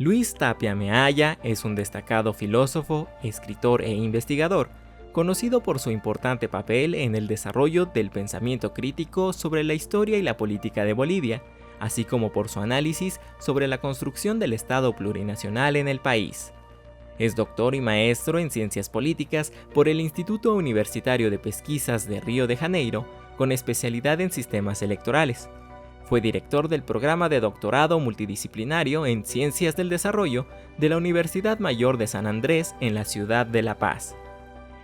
Luis Tapia Meaya es un destacado filósofo, escritor e investigador, conocido por su importante papel en el desarrollo del pensamiento crítico sobre la historia y la política de Bolivia, así como por su análisis sobre la construcción del Estado plurinacional en el país. Es doctor y maestro en Ciencias Políticas por el Instituto Universitario de Pesquisas de Río de Janeiro, con especialidad en sistemas electorales. Fue director del programa de doctorado multidisciplinario en Ciencias del Desarrollo de la Universidad Mayor de San Andrés en la ciudad de La Paz.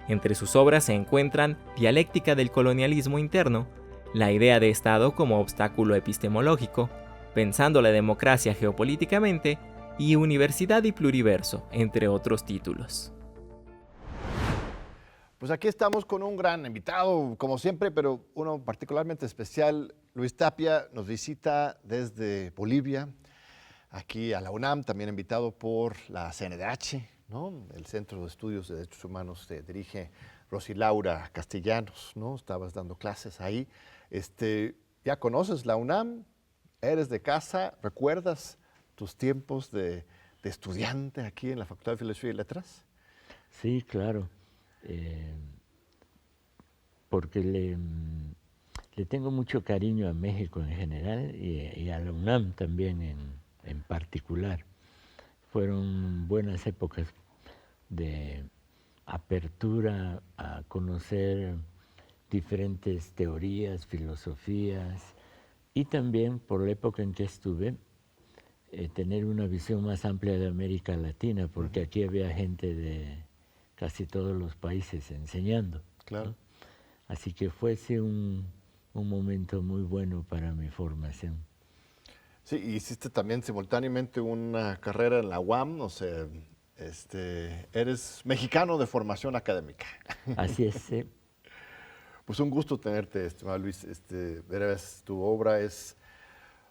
Entre sus obras se encuentran Dialéctica del colonialismo interno, La idea de Estado como obstáculo epistemológico, Pensando la democracia geopolíticamente y Universidad y Pluriverso, entre otros títulos. Pues aquí estamos con un gran invitado, como siempre, pero uno particularmente especial. Luis Tapia nos visita desde Bolivia, aquí a la UNAM, también invitado por la CNDH, ¿no? El Centro de Estudios de Derechos Humanos se dirige Rosy Laura Castellanos, ¿no? Estabas dando clases ahí. ¿Ya conoces la UNAM? ¿Eres de casa? ¿Recuerdas tus tiempos de estudiante aquí en la Facultad de Filosofía y Letras? Sí, claro, porque le tengo mucho cariño a México en general y a la UNAM también en particular. Fueron buenas épocas de apertura a conocer diferentes teorías, filosofías y también por la época en que estuve, tener una visión más amplia de América Latina, porque aquí había gente de casi todos los países enseñando. Claro. ¿No? Así que fue sí, un momento muy bueno para mi formación. Sí, hiciste también simultáneamente una carrera en la UAM, o sea, eres mexicano de formación académica. Así es, sí. Pues un gusto tenerte, estimado Luis. Verás, tu obra es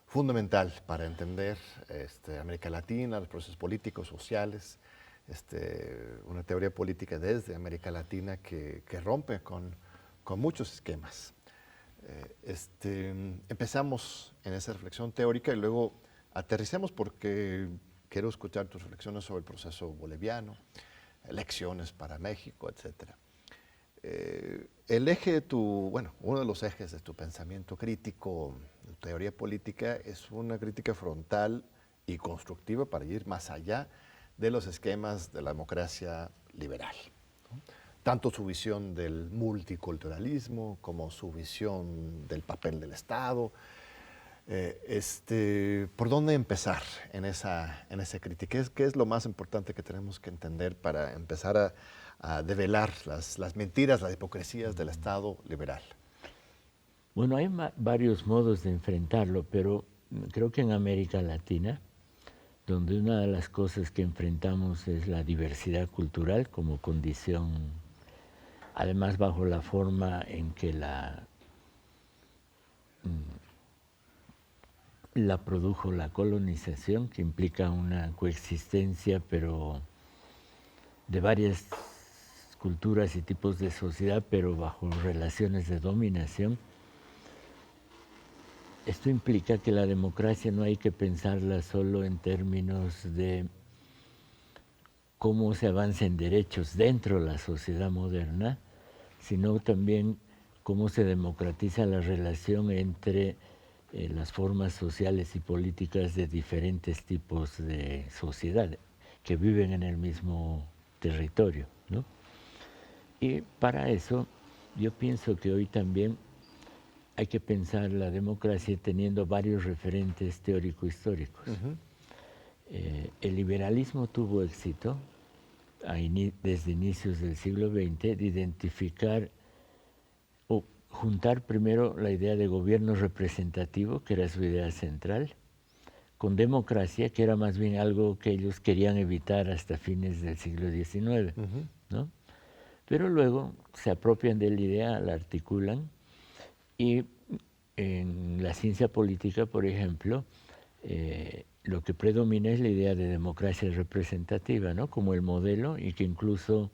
fundamental para entender América Latina, los procesos políticos, sociales, una teoría política desde América Latina que rompe con muchos esquemas. Empezamos en esa reflexión teórica y luego aterricemos porque quiero escuchar tus reflexiones sobre el proceso boliviano, elecciones para México, etcétera. El eje de uno de los ejes de tu pensamiento crítico, de tu teoría política, es una crítica frontal y constructiva para ir más allá de los esquemas de la democracia liberal, ¿no? Tanto su visión del multiculturalismo como su visión del papel del Estado. ¿Por dónde empezar en esa crítica? ¿Qué es lo más importante que tenemos que entender para empezar a develar las mentiras, las hipocresías del Estado liberal? Bueno, hay varios modos de enfrentarlo, pero creo que en América Latina, donde una de las cosas que enfrentamos es la diversidad cultural como condición, además bajo la forma en que la produjo la colonización, que implica una coexistencia, pero de varias culturas y tipos de sociedad, pero bajo relaciones de dominación. Esto implica que la democracia no hay que pensarla solo en términos de cómo se avanza en derechos dentro de la sociedad moderna, sino también cómo se democratiza la relación entre las formas sociales y políticas de diferentes tipos de sociedad que viven en el mismo territorio, ¿no? Y para eso yo pienso que hoy también hay que pensar la democracia teniendo varios referentes teórico-históricos. El liberalismo tuvo éxito desde inicios del siglo XX de identificar o juntar primero la idea de gobierno representativo, que era su idea central, con democracia, que era más bien algo que ellos querían evitar hasta fines del siglo XIX, ¿no? Pero luego se apropian de la idea, la articulan, y en la ciencia política, por ejemplo, lo que predomina es la idea de democracia representativa, ¿no? Como el modelo, y que incluso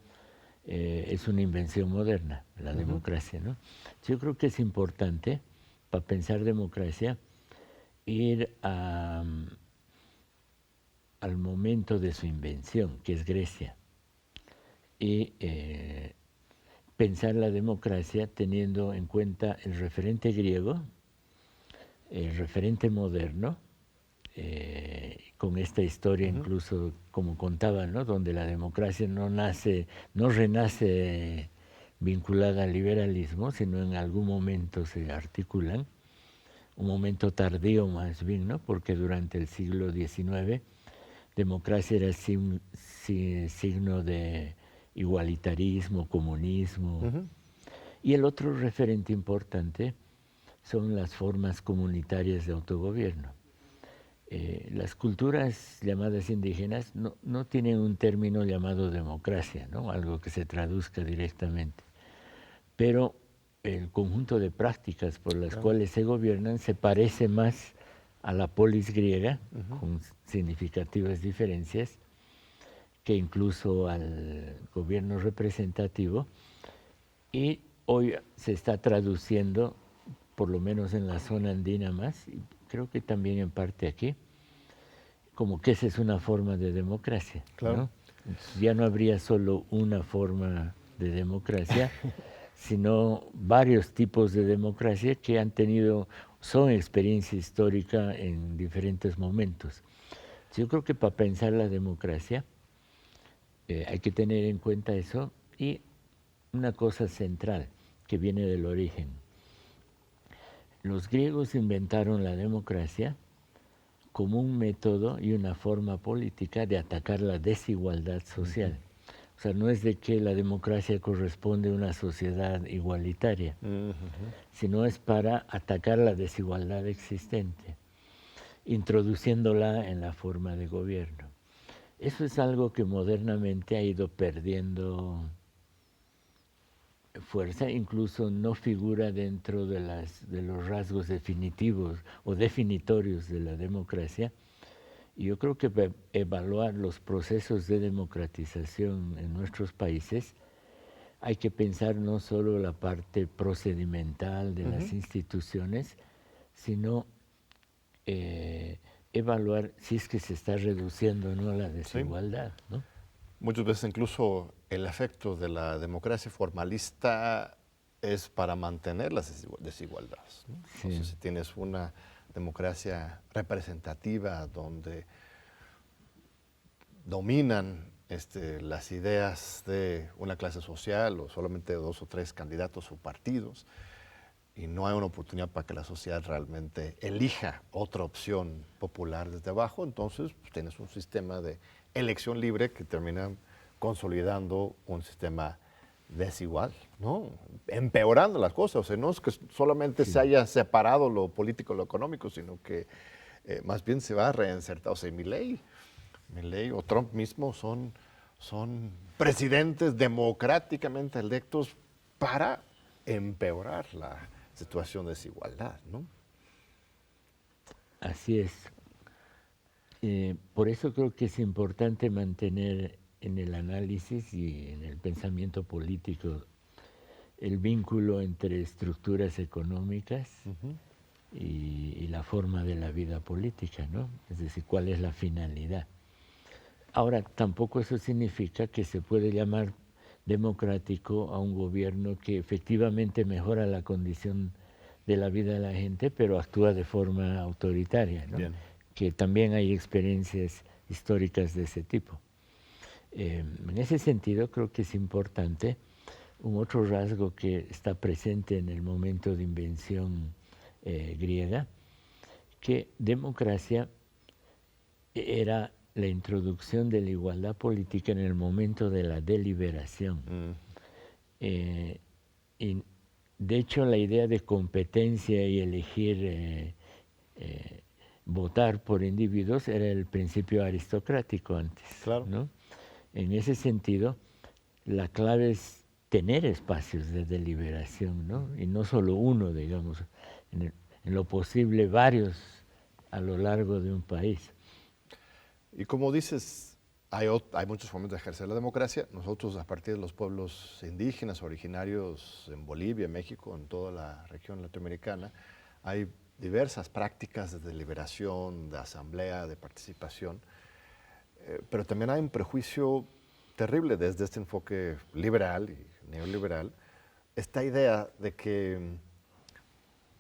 es una invención moderna, la democracia, ¿no? Yo creo que es importante, para pensar democracia, ir a al momento de su invención, que es Grecia, y pensar la democracia teniendo en cuenta el referente griego, el referente moderno, con esta historia incluso como contaba, ¿no? Donde la democracia no renace vinculada al liberalismo, sino en algún momento se articulan, un momento tardío más bien, ¿no? Porque durante el siglo XIX democracia era signo de igualitarismo, comunismo. Y el otro referente importante son las formas comunitarias de autogobierno. Las culturas llamadas indígenas no tienen un término llamado democracia, ¿no? Algo que se traduzca directamente, pero el conjunto de prácticas por las cuales se gobiernan se parece más a la polis griega, con significativas diferencias, que incluso al gobierno representativo, y hoy se está traduciendo, por lo menos en la zona andina más, y creo que también en parte aquí, como que esa es una forma de democracia, ¿no? Entonces ya no habría solo una forma de democracia, sino varios tipos de democracia que son experiencia histórica en diferentes momentos. Yo creo que para pensar la democracia hay que tener en cuenta eso, y una cosa central que viene del origen. Los griegos inventaron la democracia como un método y una forma política de atacar la desigualdad social. O sea, no es de que la democracia corresponde a una sociedad igualitaria, sino es para atacar la desigualdad existente, introduciéndola en la forma de gobierno. Eso es algo que modernamente ha ido perdiendo fuerza, incluso no figura dentro de los rasgos definitivos o definitorios de la democracia. Y yo creo que evaluar los procesos de democratización en nuestros países hay que pensar no solo la parte procedimental de las instituciones, sino evaluar si es que se está reduciendo o no la desigualdad, ¿no? Muchas veces incluso el efecto de la democracia formalista es para mantener las desigualdades, ¿no? Entonces, si tienes una democracia representativa donde dominan las ideas de una clase social o solamente 2 o 3 candidatos o partidos, y no hay una oportunidad para que la sociedad realmente elija otra opción popular desde abajo, entonces pues, tienes un sistema de elección libre que termina consolidando un sistema desigual, ¿no? Empeorando las cosas. O sea, no es que solamente se haya separado lo político y lo económico, sino que más bien se va a reinsertar. O sea, Milei o Trump mismo son presidentes democráticamente electos para empeorar la situación de desigualdad, ¿no? Así es. Por eso creo que es importante mantener en el análisis y en el pensamiento político el vínculo entre estructuras económicas y la forma de la vida política, ¿no? Es decir, cuál es la finalidad. Ahora, tampoco eso significa que se puede llamar democrático a un gobierno que efectivamente mejora la condición de la vida de la gente, pero actúa de forma autoritaria, ¿no? Que también hay experiencias históricas de ese tipo. En ese sentido, creo que es importante un otro rasgo que está presente en el momento de invención griega, que democracia era la introducción de la igualdad política en el momento de la deliberación. Y de hecho, la idea de competencia y elegir votar por individuos era el principio aristocrático antes, ¿no? En ese sentido, la clave es tener espacios de deliberación, ¿no? Y no solo uno, digamos, en lo posible varios a lo largo de un país. Y como dices, hay muchas formas de ejercer la democracia. Nosotros, a partir de los pueblos indígenas originarios en Bolivia, México, en toda la región latinoamericana, hay diversas prácticas de deliberación, de asamblea, de participación. Pero también hay un prejuicio terrible desde este enfoque liberal y neoliberal, esta idea de que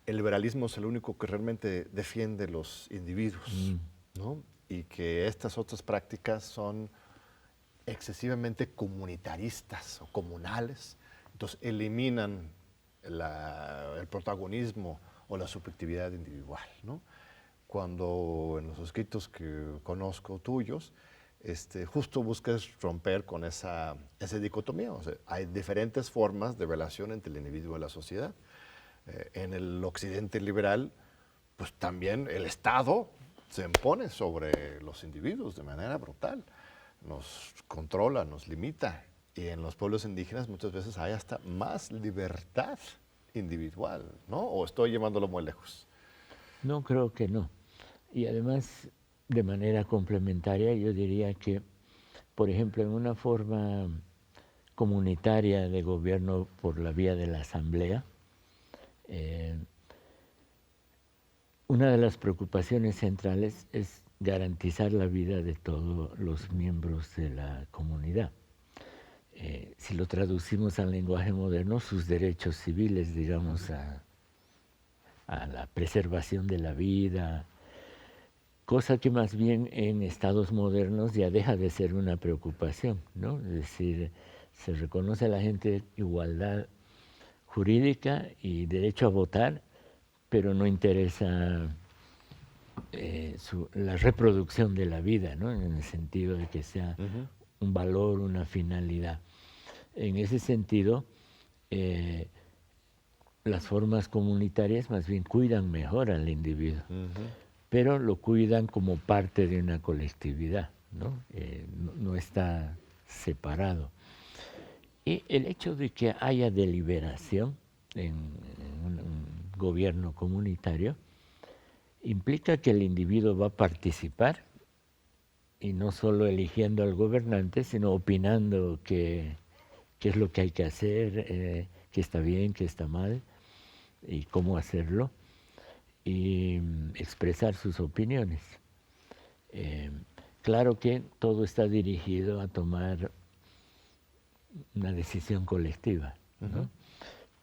el liberalismo es el único que realmente defiende los individuos, ¿no? Y que estas otras prácticas son excesivamente comunitaristas o comunales, entonces eliminan el protagonismo o la subjetividad individual, ¿no? Cuando en los escritos que conozco tuyos, justo buscas romper con esa dicotomía. O sea, hay diferentes formas de relación entre el individuo y la sociedad. En el occidente liberal, pues también el Estado se impone sobre los individuos de manera brutal. Nos controla, nos limita. Y en los pueblos indígenas muchas veces hay hasta más libertad individual, ¿no? ¿O estoy llevándolo muy lejos? No, creo que no. Y además, de manera complementaria, yo diría que, por ejemplo, en una forma comunitaria de gobierno por la vía de la asamblea, una de las preocupaciones centrales es garantizar la vida de todos los miembros de la comunidad. Si lo traducimos al lenguaje moderno, sus derechos civiles, digamos, a la preservación de la vida, cosa que más bien en estados modernos ya deja de ser una preocupación, ¿no? Es decir, se reconoce a la gente igualdad jurídica y derecho a votar, pero no interesa la reproducción de la vida, ¿no? En el sentido de que sea un valor, una finalidad. En ese sentido, las formas comunitarias más bien cuidan mejor al individuo, pero lo cuidan como parte de una colectividad, ¿no? No está separado. Y el hecho de que haya deliberación en un gobierno comunitario implica que el individuo va a participar, y no solo eligiendo al gobernante, sino opinando qué es lo que hay que hacer, qué está bien, qué está mal, y cómo hacerlo, y expresar sus opiniones. Claro que todo está dirigido a tomar una decisión colectiva, ¿no?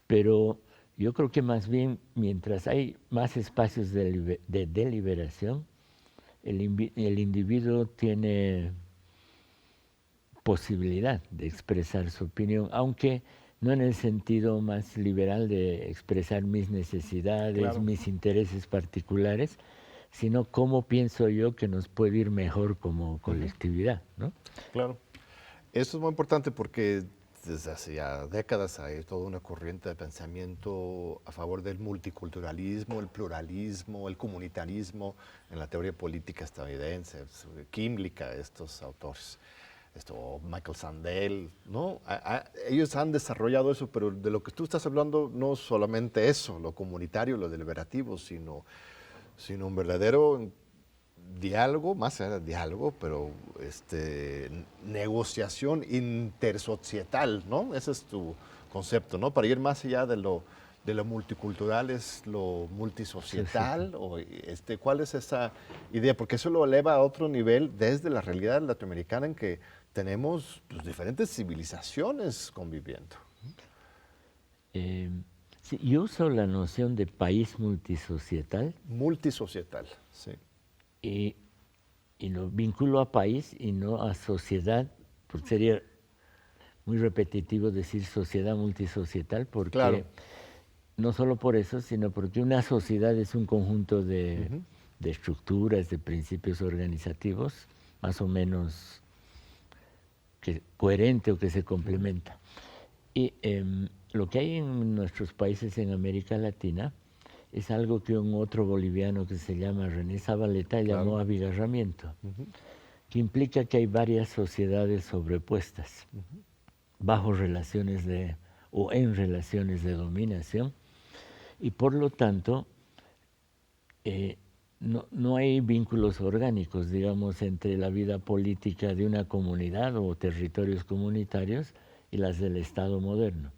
Pero yo creo que más bien, mientras hay más espacios de deliberación, el individuo tiene posibilidad de expresar su opinión, aunque no en el sentido más liberal de expresar mis necesidades, Claro. mis intereses particulares, sino cómo pienso yo que nos puede ir mejor como colectividad, ¿no? Claro. Esto es muy importante porque desde hace ya décadas hay toda una corriente de pensamiento a favor del multiculturalismo, el pluralismo, el comunitarismo en la teoría política estadounidense, química, estos autores. Michael Sandel, ¿no? Ellos han desarrollado eso, pero de lo que tú estás hablando no solamente eso, lo comunitario, lo deliberativo, sino un verdadero diálogo, más allá de diálogo, pero negociación intersocietal, ¿no? Ese es tu concepto, ¿no? Para ir más allá de lo multicultural es lo multisocietal, o ¿cuál es esa idea? Porque eso lo eleva a otro nivel desde la realidad latinoamericana en que tenemos pues, diferentes civilizaciones conviviendo. Sí, yo uso la noción de país multisocietal. Multisocietal, sí. Y lo vinculo a país y no a sociedad, porque sería muy repetitivo decir sociedad multisocietal, porque Claro. no solo por eso, sino porque una sociedad es un conjunto de estructuras, de principios organizativos, más o menos coherente o que se complementa. Y lo que hay en nuestros países en América Latina es algo que un otro boliviano que se llama René Zabaleta llamó abigarramiento, que implica que hay varias sociedades sobrepuestas bajo relaciones o en relaciones de dominación, y por lo tanto no hay vínculos orgánicos, digamos, entre la vida política de una comunidad o territorios comunitarios y las del Estado moderno.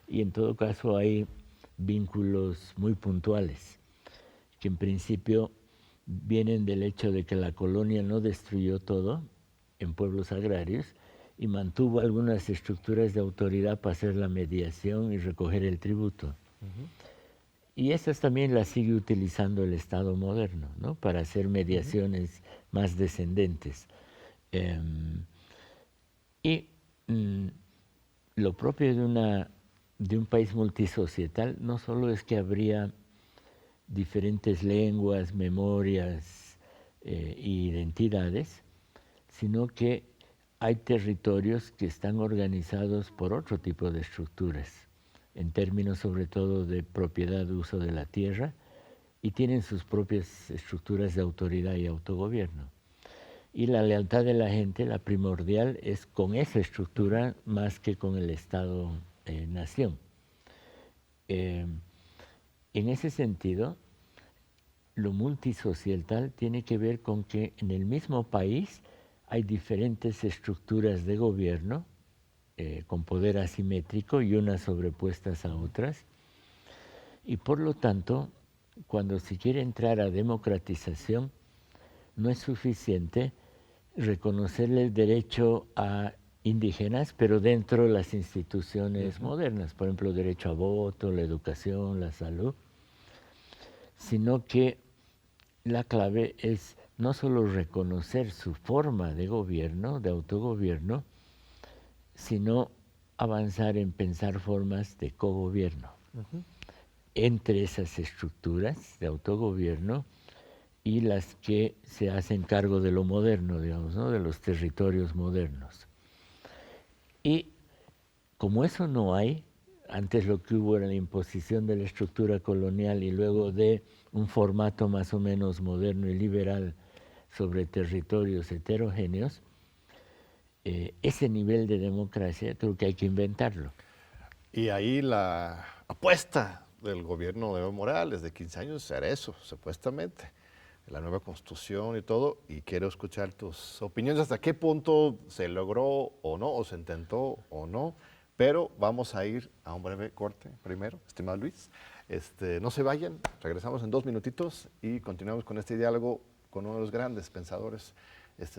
Y en todo caso hay vínculos muy puntuales, que en principio vienen del hecho de que la colonia no destruyó todo, en pueblos agrarios y mantuvo algunas estructuras de autoridad para hacer la mediación y recoger el tributo. Y esas también las sigue utilizando el Estado moderno, ¿no? Para hacer mediaciones más descendentes. Y lo propio de un país multisocietal no solo es que habría diferentes lenguas, memorias e identidades, sino que hay territorios que están organizados por otro tipo de estructuras, en términos sobre todo de propiedad de uso de la tierra, y tienen sus propias estructuras de autoridad y autogobierno. Y la lealtad de la gente, la primordial, es con esa estructura más que con el Estado-nación. En ese sentido, lo multisocietal tiene que ver con que en el mismo país hay diferentes estructuras de gobierno con poder asimétrico y unas sobrepuestas a otras. Y por lo tanto, cuando se quiere entrar a democratización, no es suficiente reconocerle el derecho a indígenas, pero dentro de las instituciones modernas, por ejemplo, derecho a voto, la educación, la salud, sino que la clave es no solo reconocer su forma de gobierno, de autogobierno, sino avanzar en pensar formas de cogobierno entre esas estructuras de autogobierno y las que se hacen cargo de lo moderno, digamos, ¿no? De los territorios modernos. Y como eso no hay, antes lo que hubo era la imposición de la estructura colonial y luego de un formato más o menos moderno y liberal sobre territorios heterogéneos, ese nivel de democracia creo que hay que inventarlo. Y ahí la apuesta del gobierno de Evo Morales de 15 años era eso, supuestamente, la nueva constitución y todo, y quiero escuchar tus opiniones, hasta qué punto se logró o no, o se intentó o no, pero vamos a ir a un breve corte primero, estimado Luis. No se vayan, regresamos en 2 minutitos y continuamos con este diálogo con uno de los grandes pensadores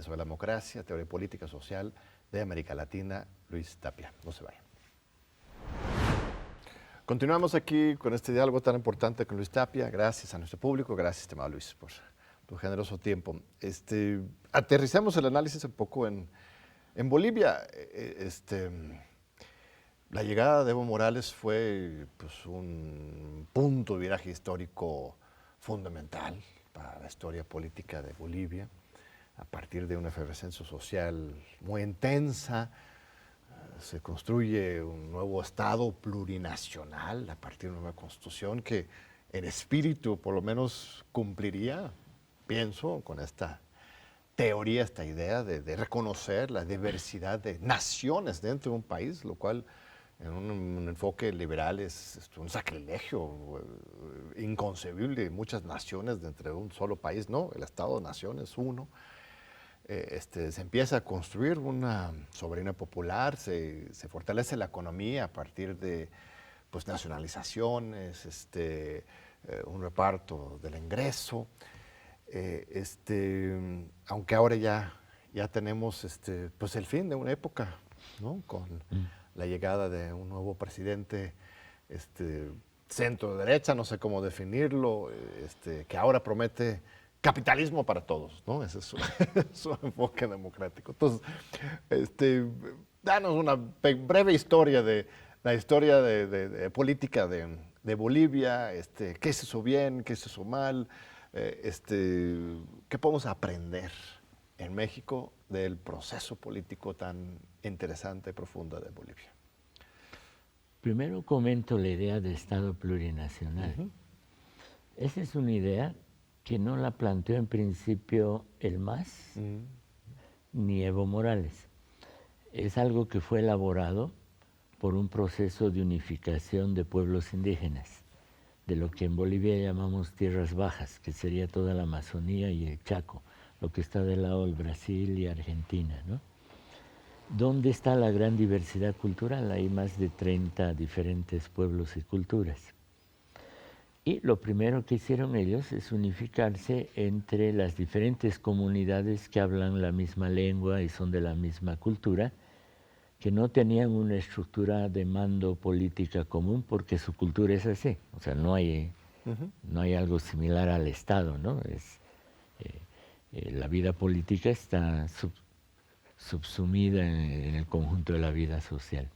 sobre la democracia, teoría política social de América Latina, Luis Tapia. No se vayan. Continuamos aquí con este diálogo tan importante con Luis Tapia. Gracias a nuestro público, gracias, estimado Luis, por tu generoso tiempo. Aterrizamos el análisis un poco en Bolivia. La llegada de Evo Morales fue pues, un punto de viraje histórico fundamental para la historia política de Bolivia, a partir de una efervescencia social muy intensa. Se construye un nuevo Estado plurinacional a partir de una nueva constitución que en espíritu por lo menos cumpliría, pienso, con esta teoría, esta idea de reconocer la diversidad de naciones dentro de un país, lo cual en un enfoque liberal es un sacrilegio inconcebible. Muchas naciones dentro de un solo país, no, el Estado-nación es uno. Se empieza a construir una soberanía popular, se fortalece la economía a partir de pues, nacionalizaciones, un reparto del ingreso. Aunque ahora ya tenemos pues el fin de una época, ¿no? Con la llegada de un nuevo presidente centro derecha, no sé cómo definirlo, que ahora promete capitalismo para todos, ¿no? Ese es su enfoque democrático. Entonces, danos una breve historia de la historia de política de Bolivia, qué se hizo bien, qué se hizo mal, qué podemos aprender en México del proceso político tan interesante y profundo de Bolivia. Primero comento la idea de Estado plurinacional. Esa es una idea que no la planteó en principio el MAS ni Evo Morales. Es algo que fue elaborado por un proceso de unificación de pueblos indígenas, de lo que en Bolivia llamamos tierras bajas, que sería toda la Amazonía y el Chaco, lo que está del lado del Brasil y Argentina, ¿no? ¿Dónde está la gran diversidad cultural? Hay más de 30 diferentes pueblos y culturas. Y lo primero que hicieron ellos es unificarse entre las diferentes comunidades que hablan la misma lengua y son de la misma cultura, que no tenían una estructura de mando política común porque su cultura es así. O sea, no hay algo similar al Estado, ¿no? La vida política está subsumida en el conjunto de la vida social.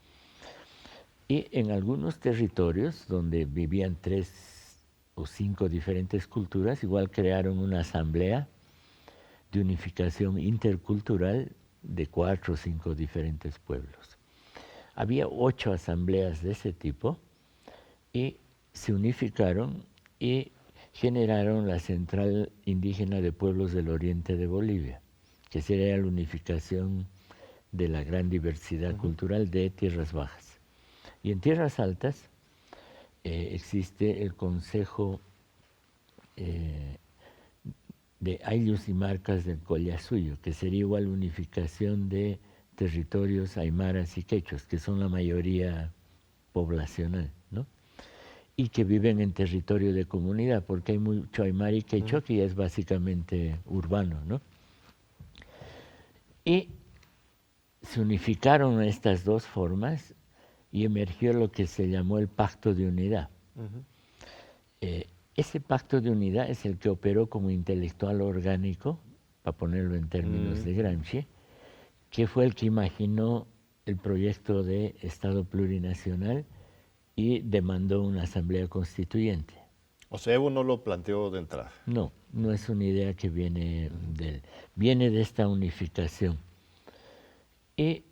Y en algunos territorios donde vivían 3 o 5 diferentes culturas, igual crearon una asamblea de unificación intercultural de 4 o 5 diferentes pueblos. Había 8 asambleas de ese tipo y se unificaron y generaron la Central Indígena de Pueblos del Oriente de Bolivia, que sería la unificación de la gran diversidad cultural de Tierras Bajas. Y en Tierras Altas existe el Consejo de Ayllus y Marcas del Collasuyo, que sería igual unificación de territorios aymaras y quechuas, que son la mayoría poblacional, ¿no? Y que viven en territorio de comunidad, porque hay mucho aymara y quechua que ya es básicamente urbano, ¿no? Y se unificaron estas dos formas y emergió lo que se llamó el Pacto de Unidad. Ese Pacto de Unidad es el que operó como intelectual orgánico, para ponerlo en términos de Gramsci, que fue el que imaginó el proyecto de Estado plurinacional y demandó una asamblea constituyente. O sea, Evo no lo planteó de entrada. No, no es una idea que viene de él, viene de esta unificación. Y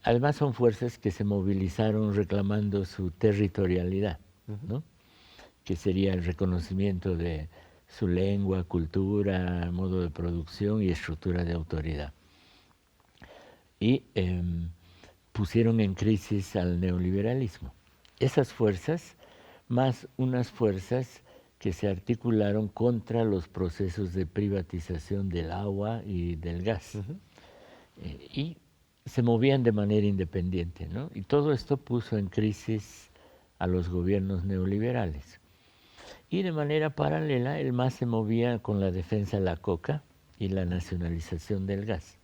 además son fuerzas que se movilizaron reclamando su territorialidad, ¿no? Que sería el reconocimiento de su lengua, cultura, modo de producción y estructura de autoridad. Y pusieron en crisis al neoliberalismo. Esas fuerzas, más unas fuerzas que se articularon contra los procesos de privatización del agua y del gas. Y se movían de manera independiente, ¿no? Y todo esto puso en crisis a los gobiernos neoliberales. Y de manera paralela, el MAS se movía con la defensa de la coca y la nacionalización del gas.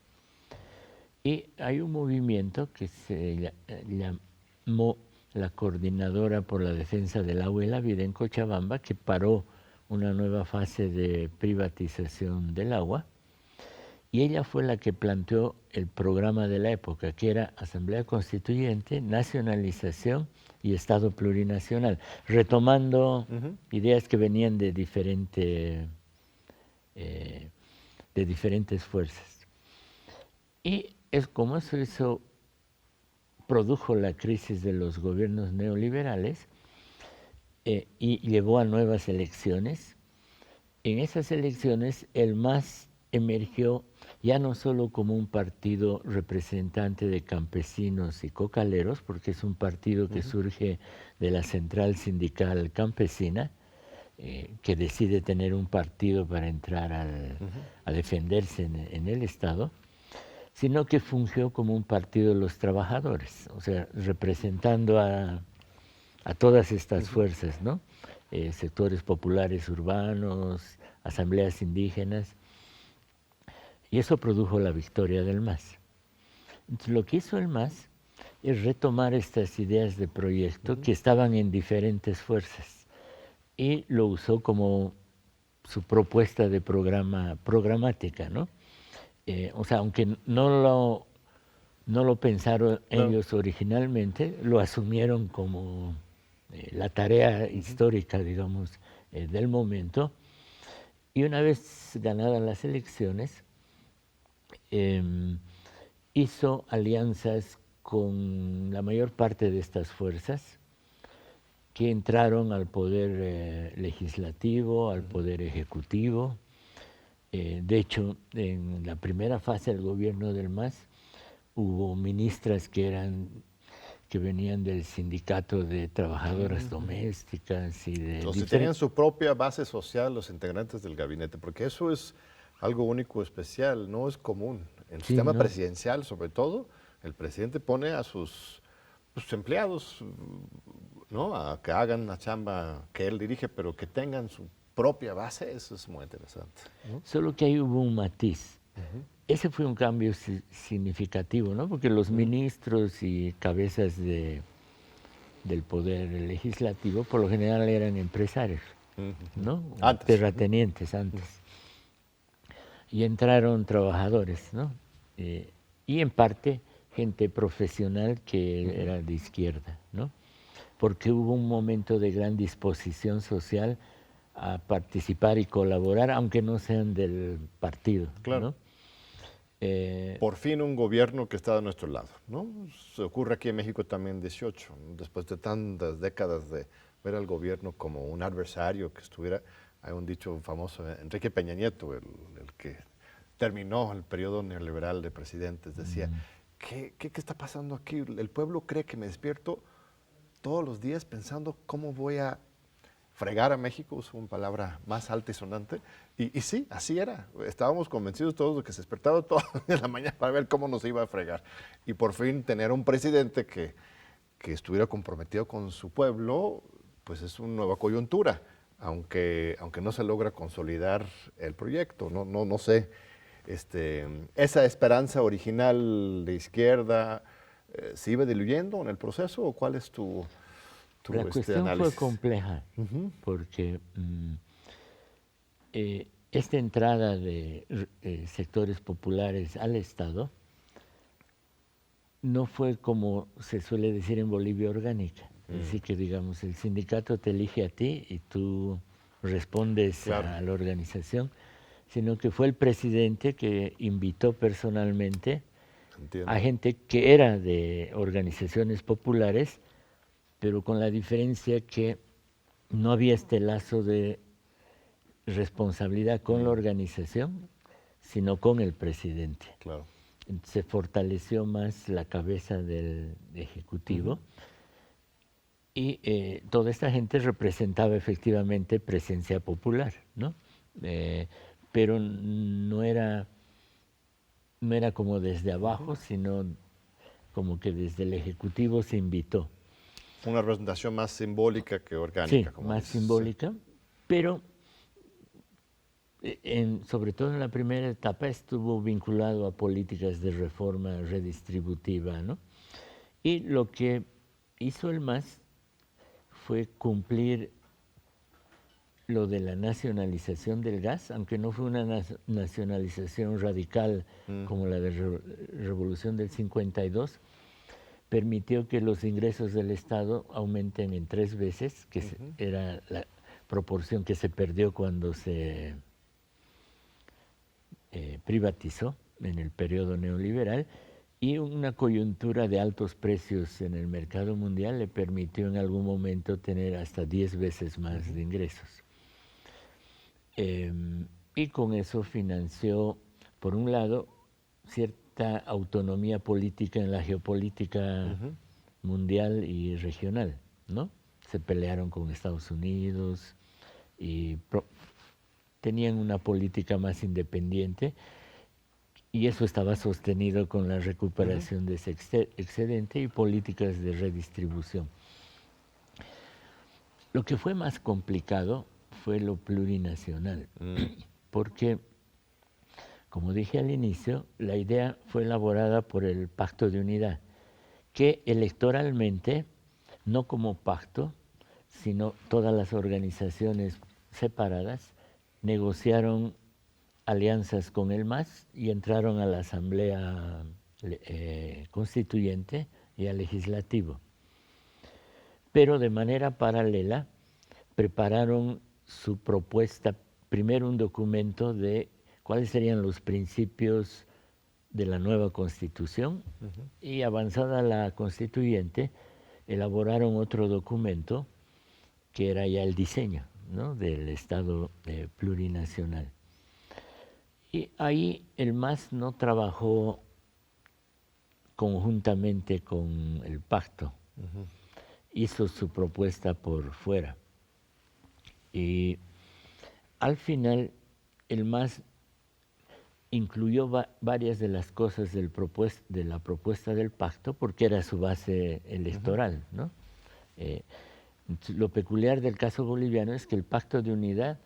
Y hay un movimiento que se llamó la Coordinadora por la Defensa del Agua y la Vida en Cochabamba, que paró una nueva fase de privatización del agua, y ella fue la que planteó el programa de la época, que era Asamblea Constituyente, nacionalización y Estado plurinacional, retomando ideas que venían de diferentes fuerzas. Y es como eso produjo la crisis de los gobiernos neoliberales y llevó a nuevas elecciones. En esas elecciones el MAS emergió ya no solo como un partido representante de campesinos y cocaleros, porque es un partido que surge de la Central Sindical Campesina, que decide tener un partido para entrar a defenderse en el Estado, sino que fungió como un partido de los trabajadores, o sea, representando a todas estas fuerzas, ¿no? Sectores populares urbanos, asambleas indígenas, y eso produjo la victoria del MAS. Entonces, lo que hizo el MAS es retomar estas ideas de proyecto que estaban en diferentes fuerzas y lo usó como su propuesta de programática, ¿no? O sea, aunque no lo pensaron ellos originalmente, lo asumieron como la tarea histórica, digamos, del momento. Y una vez ganadas las elecciones, hizo alianzas con la mayor parte de estas fuerzas que entraron al poder legislativo, al poder ejecutivo. De hecho, en la primera fase del gobierno del MAS hubo ministras que venían del sindicato de trabajadoras domésticas y de... Los que tenían su propia base social, los integrantes del gabinete, porque eso es algo único, especial, no es común. En el sistema presidencial, sobre todo, el presidente pone a sus sus empleados, ¿no? A que hagan la chamba que él dirige, pero que tengan su propia base, eso es muy interesante, ¿no? Solo que ahí hubo un matiz. Ese fue un cambio significativo, ¿no? Porque los ministros y cabezas del poder legislativo por lo general eran empresarios, ¿no? Antes. Terratenientes antes. Y entraron trabajadores, ¿no? Y en parte gente profesional que era de izquierda, ¿no? Porque hubo un momento de gran disposición social a participar y colaborar, aunque no sean del partido, Claro. ¿no? Por fin un gobierno que está de nuestro lado, ¿no? Se ocurre aquí en México también 18, ¿no? Después de tantas décadas de ver al gobierno como un adversario que estuviera, hay un dicho famoso, Enrique Peña Nieto, el que terminó el periodo neoliberal de presidentes, decía, ¿qué está pasando aquí? El pueblo cree que me despierto todos los días pensando cómo voy a fregar a México, uso una palabra más alta y sonante, y sí, así era. Estábamos convencidos todos de que se despertaba toda la mañana para ver cómo nos iba a fregar. Y por fin tener un presidente que estuviera comprometido con su pueblo, pues es una nueva coyuntura, aunque no se logra consolidar el proyecto. No sé, esa esperanza original de izquierda, ¿se iba diluyendo en el proceso o cuál es tu La cuestión análisis? fue compleja, porque esta entrada de sectores populares al Estado no fue como se suele decir en Bolivia orgánica. Es decir, que digamos, el sindicato te elige a ti y tú respondes a la organización, sino que fue el presidente que invitó personalmente a gente que era de organizaciones populares, pero con la diferencia que no había este lazo de responsabilidad con la organización, sino con el presidente. Claro. Se fortaleció más la cabeza del Ejecutivo y toda esta gente representaba efectivamente presencia popular, ¿no? Pero no era como desde abajo, sino como que desde el Ejecutivo se invitó. Una representación más simbólica que orgánica. Sí, como más dices. simbólica, pero sobre todo en la primera etapa estuvo vinculado a políticas de reforma redistributiva, ¿no? Y lo que hizo el MAS fue cumplir lo de la nacionalización del gas, aunque no fue una nacionalización radical como la de Revolución del 52, permitió que los ingresos del Estado aumenten en 3 veces, que era la proporción que se perdió cuando se privatizó en el periodo neoliberal, y una coyuntura de altos precios en el mercado mundial le permitió en algún momento tener hasta 10 veces más de ingresos. Y con eso financió, por un lado, cierta autonomía política en la geopolítica mundial y regional, ¿no? Se pelearon con Estados Unidos y tenían una política más independiente, y eso estaba sostenido con la recuperación de ese excedente y políticas de redistribución. Lo que fue más complicado fue lo plurinacional, porque, como dije al inicio, la idea fue elaborada por el Pacto de Unidad, que electoralmente, no como pacto, sino todas las organizaciones separadas, negociaron alianzas con el MAS y entraron a la Asamblea Constituyente y al Legislativo. Pero de manera paralela prepararon su propuesta, primero un documento de cuáles serían los principios de la nueva Constitución, y avanzada la Constituyente elaboraron otro documento que era ya el diseño, ¿no?, del Estado plurinacional. Y ahí el MAS no trabajó conjuntamente con el pacto, hizo su propuesta por fuera. Y al final el MAS incluyó varias de las cosas de la propuesta del pacto porque era su base electoral, ¿no? Lo peculiar del caso boliviano es que el pacto de unidad,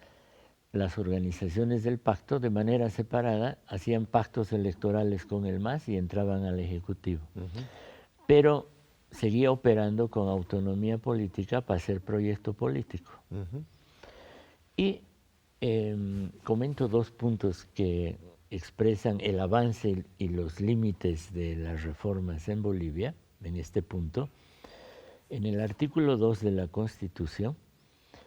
las organizaciones del pacto de manera separada hacían pactos electorales con el MAS y entraban al Ejecutivo. Pero seguía operando con autonomía política para hacer proyecto político. Y comento dos puntos que expresan el avance y los límites de las reformas en Bolivia, en este punto. En el artículo 2 de la Constitución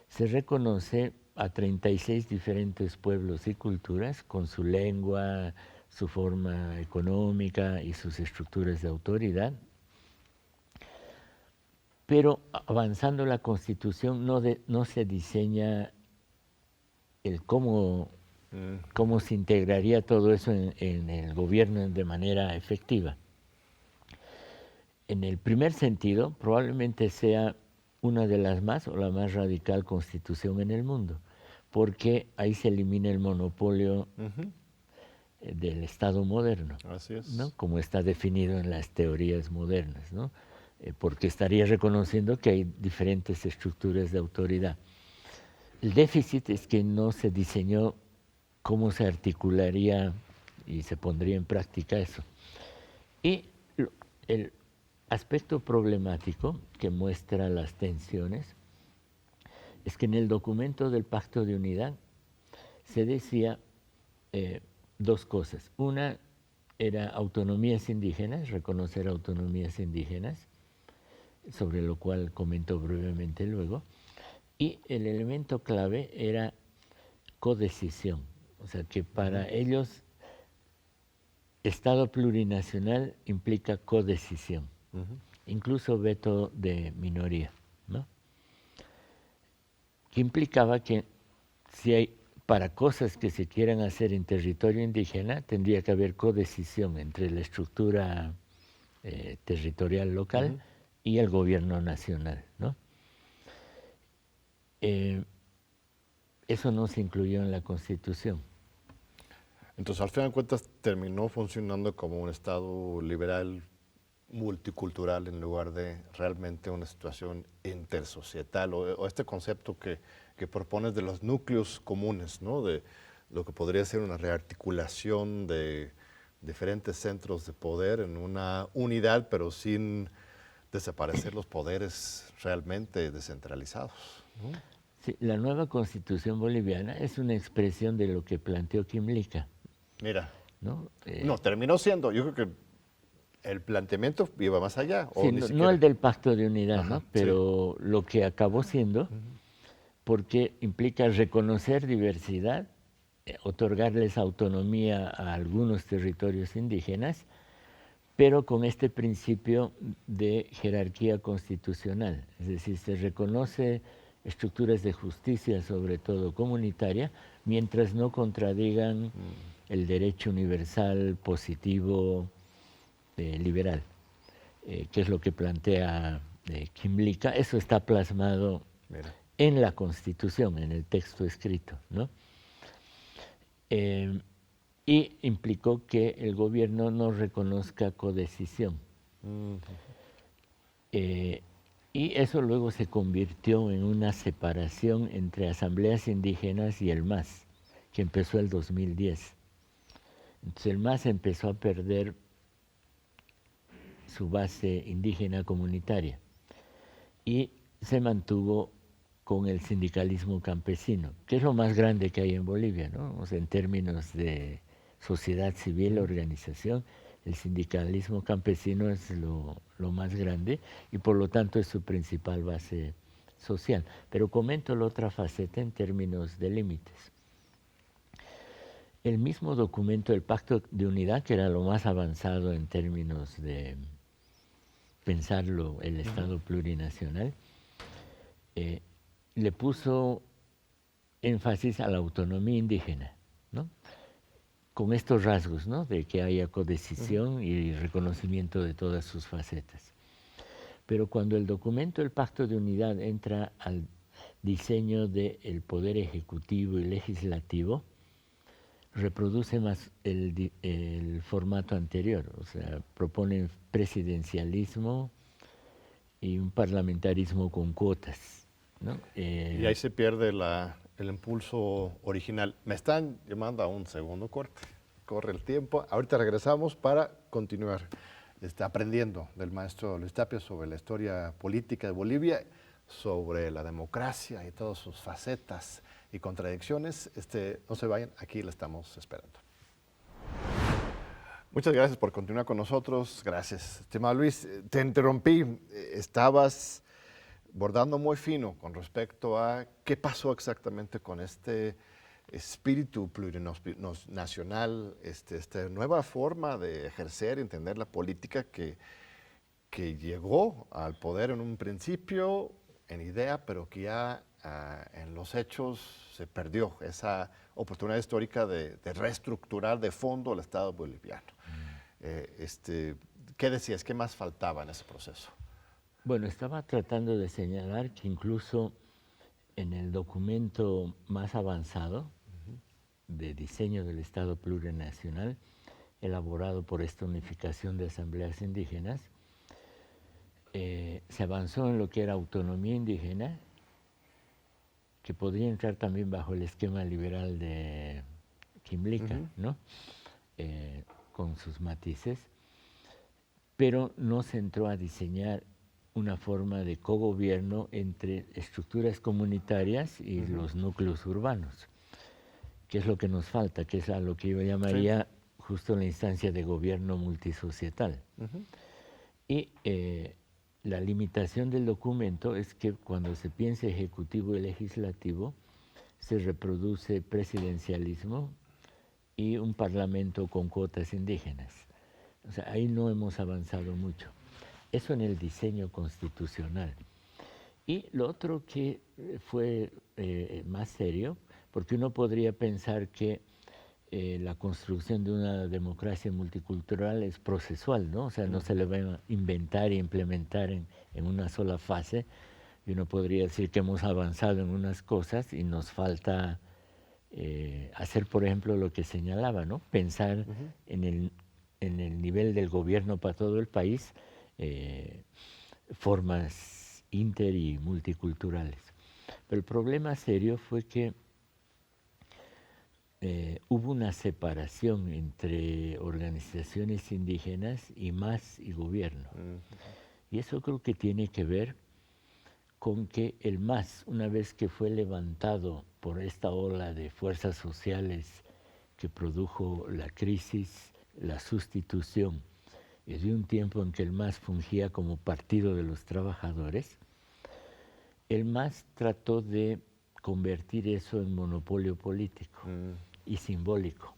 se reconoce a 36 diferentes pueblos y culturas con su lengua, su forma económica y sus estructuras de autoridad. Pero avanzando la Constitución no se diseña el cómo se integraría todo eso en el gobierno de manera efectiva. En el primer sentido, probablemente sea una de las más o la más radical constitución en el mundo, porque ahí se elimina el monopolio del Estado moderno, Así es. ¿no? Como está definido en las teorías modernas, ¿no? Porque estaría reconociendo que hay diferentes estructuras de autoridad. El déficit es que no se diseñó cómo se articularía y se pondría en práctica eso. Y el aspecto problemático que muestra las tensiones es que en el documento del Pacto de Unidad se decía dos cosas. Una era autonomías indígenas, reconocer autonomías indígenas, sobre lo cual comento brevemente luego, y el elemento clave era codecisión, o sea que para ellos Estado plurinacional implica codecisión, incluso veto de minoría, ¿no? Que implicaba que si hay para cosas que se quieran hacer en territorio indígena, tendría que haber codecisión entre la estructura territorial local y el gobierno nacional, ¿no? Eso no se incluyó en la Constitución. Entonces, al final de cuentas, terminó funcionando como un Estado liberal, multicultural, en lugar de realmente una situación intersocietal, o este concepto que propones de los núcleos comunes, ¿no? De lo que podría ser una rearticulación de diferentes centros de poder en una unidad, pero sin desaparecer los poderes realmente descentralizados, ¿no? Sí, la nueva Constitución boliviana es una expresión de lo que planteó Quimlica. Mira, ¿no? No, terminó siendo, yo creo que el planteamiento iba más allá. Sí, no el del Pacto de Unidad, Ajá, ¿no? Pero lo que acabó siendo, porque implica reconocer diversidad, otorgarles autonomía a algunos territorios indígenas, pero con este principio de jerarquía constitucional. Es decir, se reconoce estructuras de justicia, sobre todo comunitaria, mientras no contradigan el derecho universal, positivo, liberal, que es lo que plantea Quimlica. Eso está plasmado en la Constitución, en el texto escrito, ¿no? Y implicó que el gobierno no reconozca codecisión. Y eso luego se convirtió en una separación entre asambleas indígenas y el MAS, que empezó el 2010. Entonces el MAS empezó a perder su base indígena comunitaria y se mantuvo con el sindicalismo campesino, que es lo más grande que hay en Bolivia, ¿no? O sea, en términos de sociedad civil, organización, el sindicalismo campesino es lo más grande y por lo tanto es su principal base social. Pero comento la otra faceta en términos de límites. El mismo documento del Pacto de Unidad, que era lo más avanzado en términos de pensarlo el Estado plurinacional, le puso énfasis a la autonomía indígena, ¿no? Con estos rasgos, ¿no? De que haya codecisión y reconocimiento de todas sus facetas. Pero cuando el documento del Pacto de Unidad entra al diseño del poder ejecutivo y legislativo, reproduce más el formato anterior, o sea, propone presidencialismo y un parlamentarismo con cuotas, ¿no? Y ahí se pierde el impulso original. Me están llamando a un segundo corte. Corre el tiempo. Ahorita regresamos para continuar aprendiendo del maestro Luis Tapia sobre la historia política de Bolivia, sobre la democracia y todas sus facetas y contradicciones. No se vayan, aquí la estamos esperando. Muchas gracias por continuar con nosotros. Gracias, estimado Luis. Te interrumpí. Estabas bordando muy fino con respecto a qué pasó exactamente con este espíritu plurinacional, esta nueva forma de ejercer y entender la política que llegó al poder en un principio, en idea, pero que ya en los hechos se perdió esa oportunidad histórica de reestructurar de fondo el Estado boliviano. ¿Qué decías? ¿Qué más faltaba en ese proceso? Bueno, estaba tratando de señalar que incluso en el documento más avanzado de diseño del Estado plurinacional, elaborado por esta unificación de asambleas indígenas, se avanzó en lo que era autonomía indígena, que podría entrar también bajo el esquema liberal de Quimlica, ¿no? Con sus matices, pero no se entró a diseñar una forma de cogobierno entre estructuras comunitarias y los núcleos urbanos, que es lo que nos falta, que es a lo que yo llamaría justo la instancia de gobierno multisocietal. Y la limitación del documento es que cuando se piensa ejecutivo y legislativo, se reproduce presidencialismo y un parlamento con cuotas indígenas. O sea, ahí no hemos avanzado mucho. Eso en el diseño constitucional. Y lo otro que fue más serio, porque uno podría pensar que la construcción de una democracia multicultural es procesual, ¿no? O sea, no se le va a inventar e implementar en una sola fase. Y uno podría decir que hemos avanzado en unas cosas y nos falta hacer, por ejemplo, lo que señalaba, ¿no? Pensar en el nivel del gobierno para todo el país, formas inter y multiculturales. Pero el problema serio fue que hubo una separación entre organizaciones indígenas y MAS y gobierno. Y eso creo que tiene que ver con que el MAS, una vez que fue levantado por esta ola de fuerzas sociales que produjo la crisis, la sustitución, y de un tiempo en que el MAS fungía como partido de los trabajadores, el MAS trató de convertir eso en monopolio político y simbólico.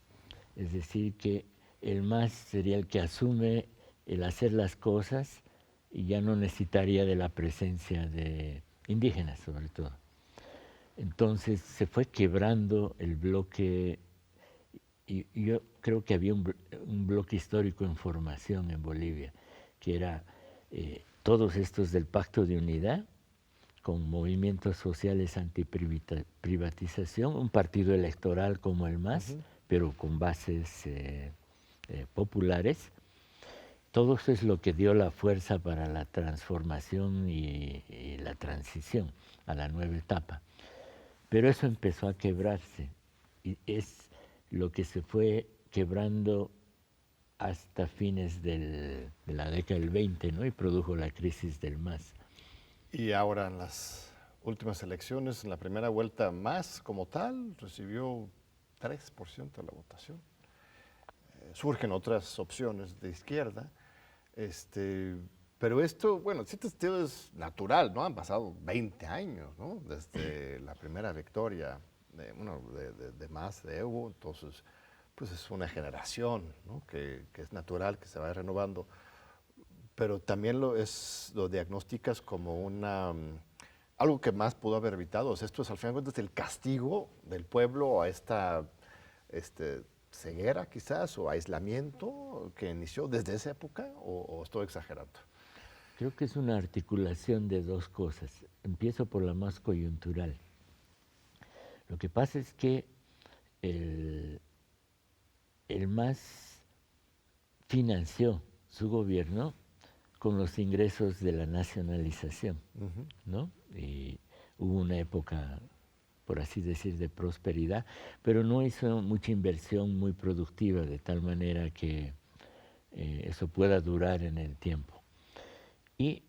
Es decir, que el MAS sería el que asume el hacer las cosas y ya no necesitaría de la presencia de indígenas, sobre todo. Entonces se fue quebrando el bloque, y yo creo que había un bloque histórico en formación en Bolivia, que era todos estos del Pacto de Unidad, con movimientos sociales antiprivatización, un partido electoral como el MAS, pero con bases populares. Todo eso es lo que dio la fuerza para la transformación y la transición a la nueva etapa. Pero eso empezó a quebrarse y es lo que se fue quebrando hasta fines de la década del 20, ¿no? Y produjo la crisis del MAS. Y ahora en las últimas elecciones, en la primera vuelta, MAS como tal recibió 3% de la votación. Surgen otras opciones de izquierda, pero esto, bueno, sí es natural, ¿no? Han pasado 20 años, ¿no? Desde la primera victoria de MAS, de Evo, entonces, pues es una generación, ¿no? que es natural que se vaya renovando, pero también lo diagnosticas como algo que más pudo haber evitado. O sea, esto es al final de cuentas el castigo del pueblo a esta ceguera quizás o aislamiento que inició desde esa época, o estoy exagerando. Creo que es una articulación de dos cosas. Empiezo por la más coyuntural. Lo que pasa es que el MAS financió su gobierno con los ingresos de la nacionalización, ¿no? Y hubo una época, por así decir, de prosperidad, pero no hizo mucha inversión muy productiva, de tal manera que eso pueda durar en el tiempo. Y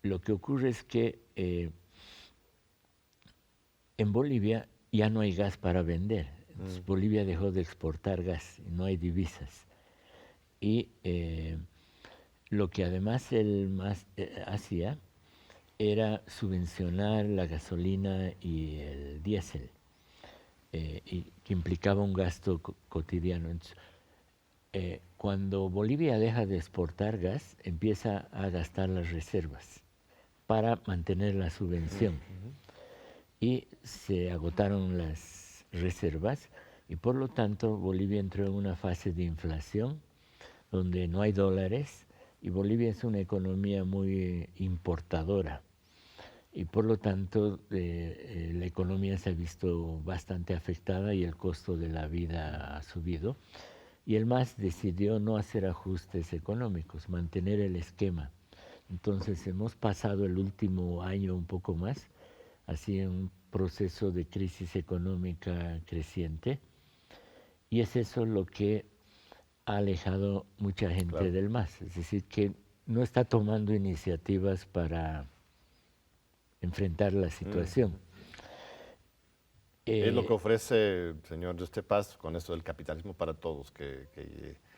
lo que ocurre es que en Bolivia ya no hay gas para vender. Entonces, Bolivia dejó de exportar gas, no hay divisas. Y lo que además el MAS hacía era subvencionar la gasolina y el diésel, y que implicaba un gasto cotidiano. Entonces, cuando Bolivia deja de exportar gas, empieza a gastar las reservas para mantener la subvención. Y se agotaron las reservas y por lo tanto Bolivia entró en una fase de inflación donde no hay dólares y Bolivia es una economía muy importadora y por lo tanto la economía se ha visto bastante afectada y el costo de la vida ha subido. Y el MAS decidió no hacer ajustes económicos, mantener el esquema. Entonces hemos pasado el último año un poco más así en un proceso de crisis económica creciente y es eso lo que ha alejado mucha gente del MAS, es decir, que no está tomando iniciativas para enfrentar la situación. Es lo que ofrece, señor de Estepas, con esto del capitalismo para todos.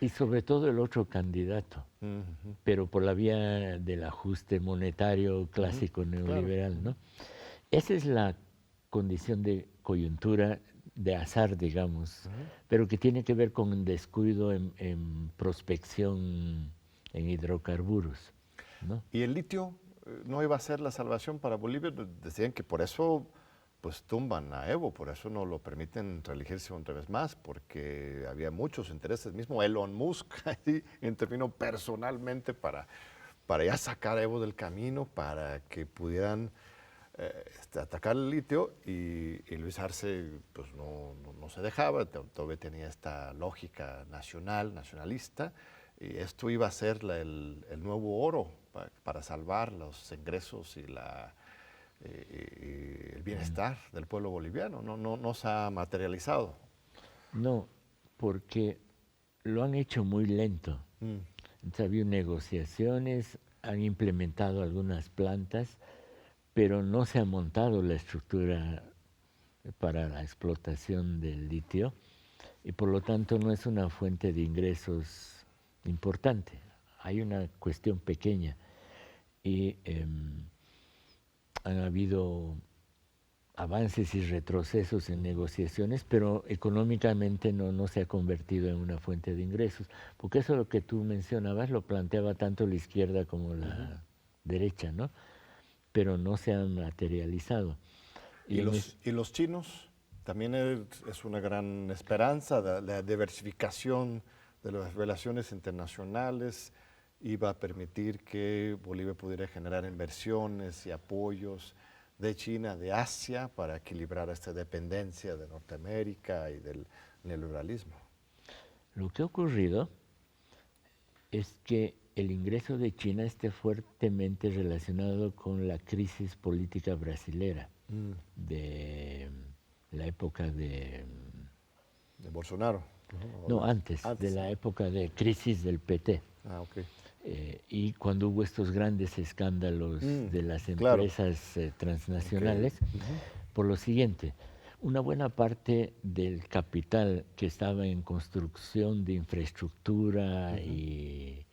Y sobre todo el otro candidato, pero por la vía del ajuste monetario clásico neoliberal, ¿no? Esa es la condición de coyuntura, de azar, digamos, pero que tiene que ver con un descuido en prospección en hidrocarburos, ¿no? ¿Y el litio no iba a ser la salvación para Bolivia? Decían que por eso pues tumban a Evo, por eso no lo permiten reelegirse otra vez más, porque había muchos intereses. Mismo Elon Musk ahí intervino personalmente para ya sacar a Evo del camino, para que pudieran atacar el litio, y Luis Arce pues no se dejaba, todavía tenía esta lógica nacionalista, y esto iba a ser el nuevo oro para salvar los ingresos y el bienestar del pueblo boliviano. No se ha materializado. No, porque lo han hecho muy lento. Entonces, ha habido negociaciones, han implementado algunas plantas, pero no se ha montado la estructura para la explotación del litio y por lo tanto no es una fuente de ingresos importante. Hay una cuestión pequeña y han habido avances y retrocesos en negociaciones, pero económicamente no se ha convertido en una fuente de ingresos, porque eso lo que tú mencionabas lo planteaba tanto la izquierda como la derecha, ¿no? Pero no se han materializado. ¿Y los chinos? También es una gran esperanza, la diversificación de las relaciones internacionales iba a permitir que Bolivia pudiera generar inversiones y apoyos de China, de Asia, para equilibrar esta dependencia de Norteamérica y del neoliberalismo. Lo que ha ocurrido es que el ingreso de China esté fuertemente relacionado con la crisis política brasilera de la época de Bolsonaro. No, antes, de la época de crisis del PT. Ah, ok. Y cuando hubo estos grandes escándalos de las empresas transnacionales, por lo siguiente, una buena parte del capital que estaba en construcción de infraestructura y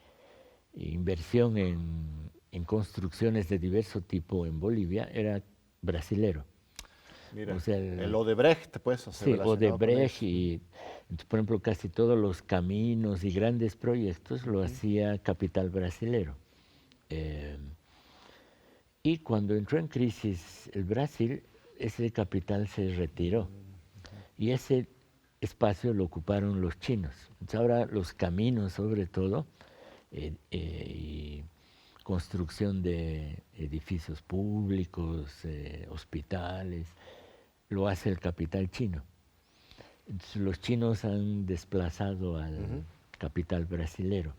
inversión en construcciones de diverso tipo en Bolivia era brasilero. Mira, o sea, el Odebrecht, pues. Sí, Odebrecht y, por ejemplo, casi todos los caminos y grandes proyectos lo hacía capital brasilero. Y cuando entró en crisis el Brasil, ese capital se retiró y ese espacio lo ocuparon los chinos. Entonces ahora los caminos, sobre todo, y construcción de edificios públicos, hospitales, lo hace el capital chino. Entonces, los chinos han desplazado al capital brasilero.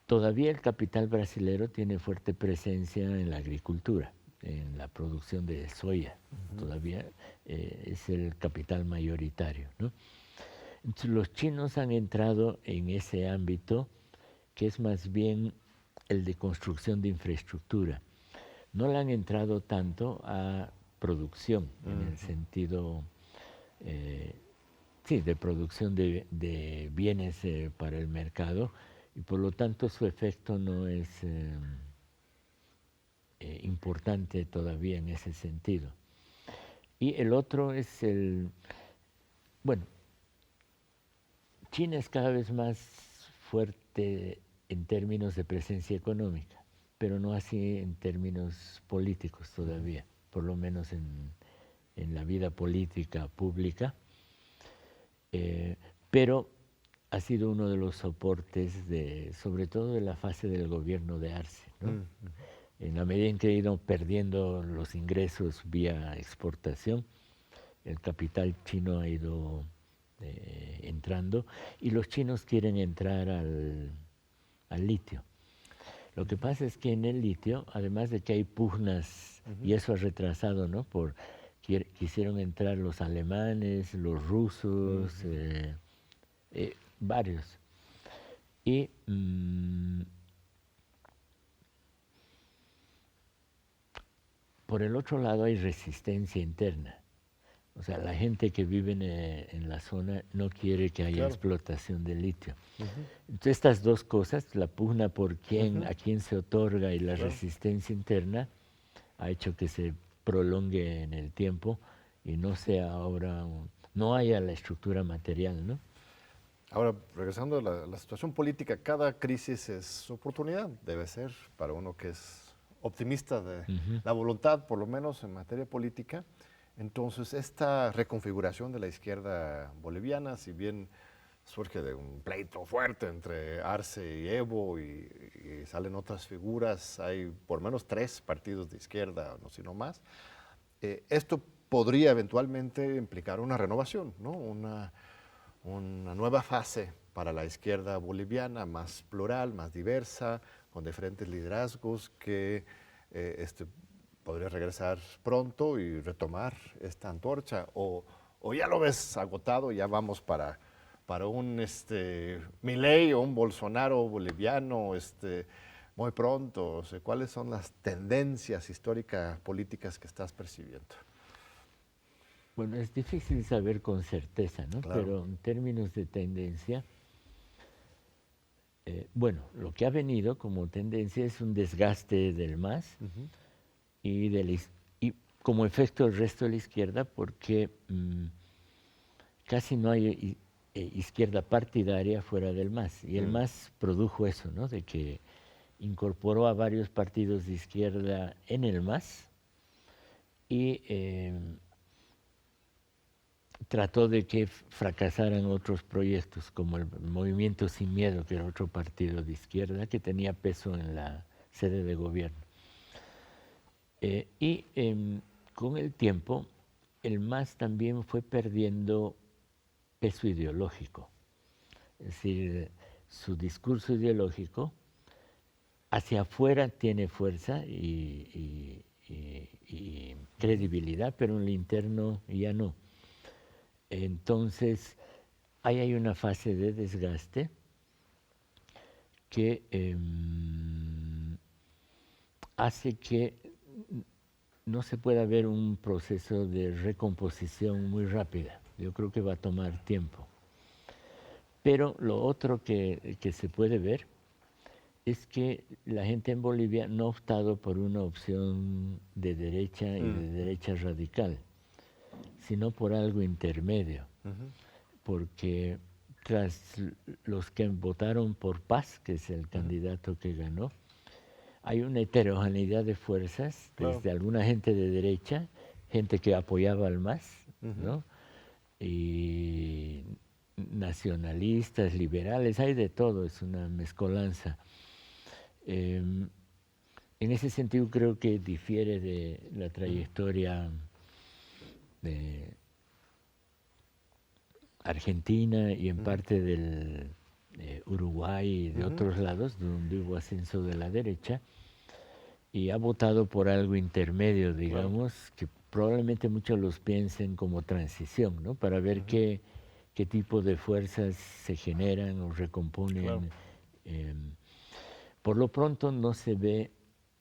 Todavía el capital brasilero tiene fuerte presencia en la agricultura, en la producción de soya. Todavía es el capital mayoritario, ¿no? Entonces, los chinos han entrado en ese ámbito que es más bien el de construcción de infraestructura. No le han entrado tanto a producción, en el sentido, sí, de producción de bienes para el mercado, y por lo tanto su efecto no es importante todavía en ese sentido. Y el otro es bueno, China es cada vez más fuerte en términos de presencia económica, pero no así en términos políticos todavía, por lo menos en la vida política pública, pero ha sido uno de los soportes, sobre todo de la fase del gobierno de Arce, ¿no? En la medida en que ha ido perdiendo los ingresos vía exportación, el capital chino ha ido entrando, y los chinos quieren entrar al litio. Lo que pasa es que en el litio, además de que hay pugnas, y eso ha retrasado, ¿no? Quisieron entrar los alemanes, los rusos, varios. Y por el otro lado hay resistencia interna. O sea, la gente que vive en la zona no quiere que haya explotación de litio. Entonces, estas dos cosas, la pugna por a quién se otorga y la resistencia interna, ha hecho que se prolongue en el tiempo y no sea ahora, no haya la estructura material, ¿no? Ahora, regresando a la situación política, cada crisis es oportunidad, debe ser, para uno que es optimista de la voluntad, por lo menos en materia política. Entonces, esta reconfiguración de la izquierda boliviana, si bien surge de un pleito fuerte entre Arce y Evo y salen otras figuras, hay por lo menos 3 partidos de izquierda, no sino más, esto podría eventualmente implicar una renovación, ¿no? Una nueva fase para la izquierda boliviana, más plural, más diversa, con diferentes liderazgos que podría regresar pronto y retomar esta antorcha, o ya lo ves agotado, ya vamos para un Milei o un Bolsonaro boliviano muy pronto. O sea, ¿cuáles son las tendencias históricas políticas que estás percibiendo? Bueno, es difícil saber con certeza, ¿no? Claro. Pero en términos de tendencia, bueno, lo que ha venido como tendencia es un desgaste del MAS y como efecto el resto de la izquierda, porque casi no hay izquierda partidaria fuera del MAS. Y el MAS produjo eso, ¿no? De que incorporó a varios partidos de izquierda en el MAS y trató de que fracasaran otros proyectos, como el Movimiento Sin Miedo, que era otro partido de izquierda que tenía peso en la sede de gobierno. Con el tiempo, el MAS también fue perdiendo peso ideológico. Es decir, su discurso ideológico hacia afuera tiene fuerza y credibilidad, pero en lo interno ya no. Entonces, ahí hay una fase de desgaste que hace que no se pueda ver un proceso de recomposición muy rápida. Yo creo que va a tomar tiempo. Pero lo otro que se puede ver es que la gente en Bolivia no ha optado por una opción de derecha y de derecha radical, sino por algo intermedio. Porque tras los que votaron por Paz, que es el candidato que ganó, hay una heterogeneidad de fuerzas, desde alguna gente de derecha, gente que apoyaba al MAS, ¿no? Y nacionalistas, liberales, hay de todo, es una mezcolanza. En ese sentido creo que difiere de la trayectoria Argentina y en parte del Uruguay y de otros lados, donde hubo ascenso de la derecha, y ha votado por algo intermedio, digamos, que probablemente muchos los piensen como transición, ¿no? Para ver qué tipo de fuerzas se generan o recomponen. Claro. Por lo pronto no se ve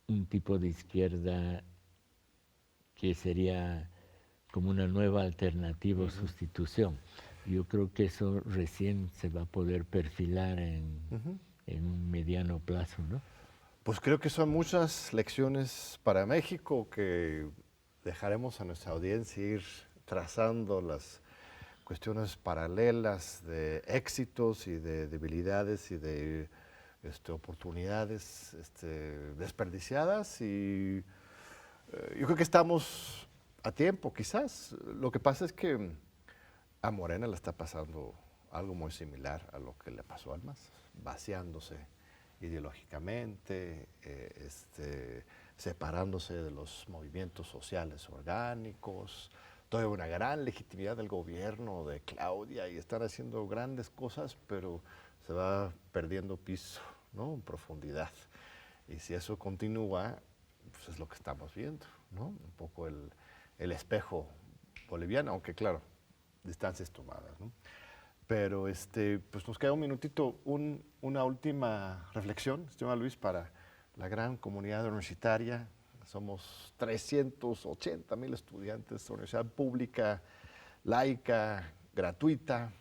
un tipo de izquierda que sería como una nueva alternativa o sustitución. Yo creo que eso recién se va a poder perfilar en un mediano plazo, ¿no? Pues creo que son muchas lecciones para México que dejaremos a nuestra audiencia ir trazando las cuestiones paralelas de éxitos y de debilidades y de oportunidades desperdiciadas, y yo creo que estamos a tiempo, quizás. Lo que pasa es que a Morena le está pasando algo muy similar a lo que le pasó al MAS, vaciándose ideológicamente, separándose de los movimientos sociales orgánicos. Todavía una gran legitimidad del gobierno de Claudia y están haciendo grandes cosas, pero se va perdiendo piso, ¿no? En profundidad. Y si eso continúa, pues es lo que estamos viendo, ¿no? Un poco el espejo boliviano, aunque claro, distancias tomadas, ¿no? Pero pues nos queda un minutito, una última reflexión, estimado Luis, para la gran comunidad universitaria. Somos 380,000 estudiantes de universidad pública, laica, gratuita,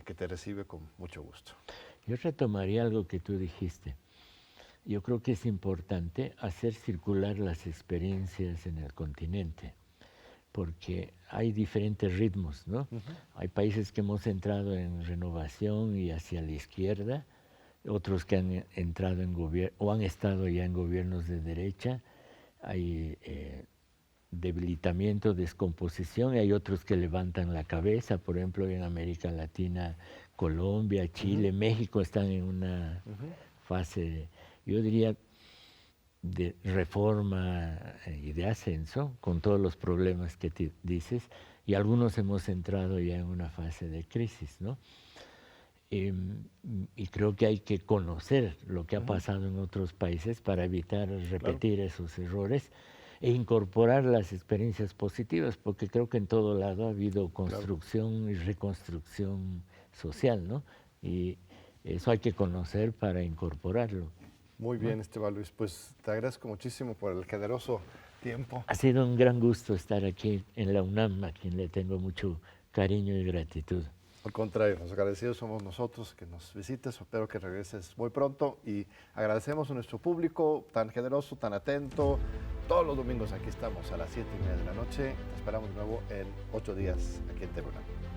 que te recibe con mucho gusto. Yo retomaría algo que tú dijiste. Yo creo que es importante hacer circular las experiencias en el continente, porque hay diferentes ritmos, ¿no? Hay países que hemos entrado en renovación y hacia la izquierda, otros que han entrado en gobierno o han estado ya en gobiernos de derecha. Hay debilitamiento, descomposición, y hay otros que levantan la cabeza. Por ejemplo, en América Latina, Colombia, Chile, México están en una fase, yo diría, de reforma y de ascenso, con todos los problemas que dices, y algunos hemos entrado ya en una fase de crisis, ¿no? Y creo que hay que conocer lo que ha pasado en otros países para evitar repetir esos errores e incorporar las experiencias positivas, porque creo que en todo lado ha habido construcción y reconstrucción social, ¿no? Y eso hay que conocer para incorporarlo. Muy bien, Esteban Luis, pues te agradezco muchísimo por el generoso tiempo. Ha sido un gran gusto estar aquí en la UNAM, a quien le tengo mucho cariño y gratitud. Al contrario, los agradecidos somos nosotros que nos visites. Espero que regreses muy pronto y agradecemos a nuestro público tan generoso, tan atento. Todos los domingos aquí estamos a las 7:30 de la noche. Te esperamos de nuevo en 8 días aquí en TV UNAM.